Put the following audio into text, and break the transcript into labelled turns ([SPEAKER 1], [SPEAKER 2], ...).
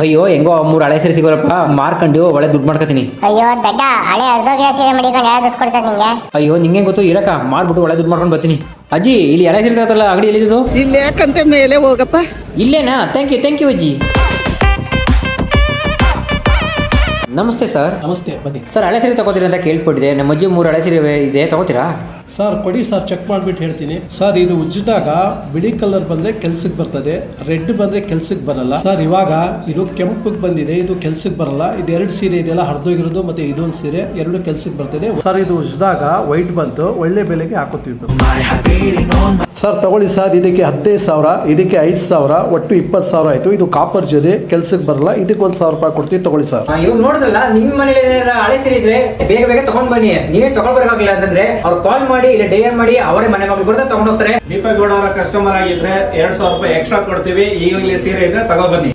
[SPEAKER 1] ಅಯ್ಯೋ ಹೆಂಗೋ 3 ಹಳೆ ಸೀರೆ ಸಿಗೋರಪ್ಪ, ಮಾರ್ಕೊಂಡು ಒಳ್ಳೆ ದುಡ್ಡು ಮಾಡ್ಕೊತೀನಿ.
[SPEAKER 2] ಅಯ್ಯೋ ದಡ್ಡ, ಹಳೆ ಅರ್ಧೋಗಿರೋ ಸೀರೆ ಮಡಿಕೊಂಡು ಯಾರು ದುಡ್ಡು ಕೊಡ್ತಾರೆ ನಿಂಗೆ?
[SPEAKER 1] ಅಯ್ಯೋ ನಿಂಗೆ ಗೊತ್ತು, ಇರಕ್ಕ ಮಾಡ್ಬಿಟ್ಟು ಒಳ್ಳೆ ದುಡ್ಡು ಮಾಡ್ಕೊಂಡು ಬರ್ತೀನಿ. ಅಜ್ಜಿ ಇಲ್ಲಿ ಹಳೆ ಸೀರೆ ತಗೊತ್ತಲ್ಲ, ಅಂಗಡಿ ಎಲ್ಲಿದ್ದು?
[SPEAKER 3] ಇಲ್ಲಿ ಯಾಕಂತ ಮೇಲೆ ಹೋಗಪ್ಪ.
[SPEAKER 1] ಇಲ್ಲೇನಾ? ಥ್ಯಾಂಕ್ ಯು ಅಜ್ಜಿ. ನಮಸ್ತೆ ಸರ್.
[SPEAKER 4] ನಮಸ್ತೆ, ಬನ್ನಿ
[SPEAKER 1] ಸರ್. ಹಳೆ ಸೀರೆ ತಗೋತೀರಾ ಅಂತ ಕೇಳ್ಪಟ್ಟಿದೆ. ನಮ್ಮ ಅಜ್ಜಿ 3 ಹಳೆ ಸೀರೆ ಇದೆ, ತಗೋತೀರಾ?
[SPEAKER 4] ಸರ್ ಕೊಡಿ ಸರ್, ಚೆಕ್ ಮಾಡಿಬಿಟ್ಟು ಹೇಳ್ತೀನಿ. ಸರ್ ಇದು ಉಜ್ಜಿದಾಗ ಬಿಳಿ ಕಲರ್ ಬಂದರೆ ಕೆಲ್ಸಕ್ಕೆ ಬರ್ತದೆ, ರೆಡ್ ಬಂದರೆ ಕೆಲ್ಸಕ್ಕೆ ಬರಲ್ಲ. ಸರ್ ಇವಾಗ ಇದು ಕೆಂಪಗೆ ಬಂದಿದೆ, ಇದು ಕೆಲ್ಸಕ್ಕೆ ಬರಲ್ಲ. ಇದು 2 ಸೀರೆ ಇದೆಯಲ್ಲ ಹರಿದೋಗಿರೋದು, ಮತ್ತೆ ಇದೊಂದು ಸೀರೆ, 2 ಕೆಲ್ಸಕ್ಕೆ ಬರ್ತದೆ. ಸರ್ ಇದು ಉಜ್ಜಿದಾಗ ವೈಟ್ ಬಂತು, ಒಳ್ಳೆ ಬೆಲೆಗೆ ಹಾಕೋತೀವಿ ಸರ್. ತಗೊಳ್ಳಿ ಸರ್, ಇದಕ್ಕೆ 15,000, ಇದಕ್ಕೆ 5,000, ಒಟ್ಟು 20,000 ಆಯಿತು. ಇದು ಕಾಪರ್ ಜರಿ, ಕೆಲ್ಸಕ್ಕೆ ಬರಲ್ಲ. ಇದಕ್ಕೆ 1,000 ರೂಪಾಯಿ ಕೊಡ್ತೀವಿ, ತಗೊಳ್ಳಿ ಸರ್.
[SPEAKER 1] ಇವಾಗ ನೋಡಿದ್ರಲ್ಲ, ನಿಮ್ಮ ಮನೇಲಿ ಹಳೆ ಸೀರೆ ಇದ್ರೆ ಬೇಗ ತಗೊಂಡ್ ಬನ್ನಿ. ನೀವೇ ತಗೊಳ್ಬೇಕಾಗಿಲ್ಲ ಅಂತಂದ್ರೆ ಅವ್ರು ಕಾಲ್ ಮಾಡಿ ಇಲ್ಲ ಡೇರ್ ಮಾಡಿ ಅವರೇ ಮನೆ ಮಗಳು ಬರ್ತಾ ತಗೊಂಡ್ ಹೋಗ್ತಾರೆ.
[SPEAKER 5] ದೀಪಗೌಡ ಅವರ ಕಸ್ಟಮರ್ ಆಗಿದ್ರೆ 2,000 ರೂಪಾಯಿ ಎಕ್ಸ್ಟ್ರಾ ಕೊಡ್ತೀವಿ. ಈಗಲೇ ಸೀರೆ ಇದ್ರೆ ತಗೋ ಬನ್ನಿ.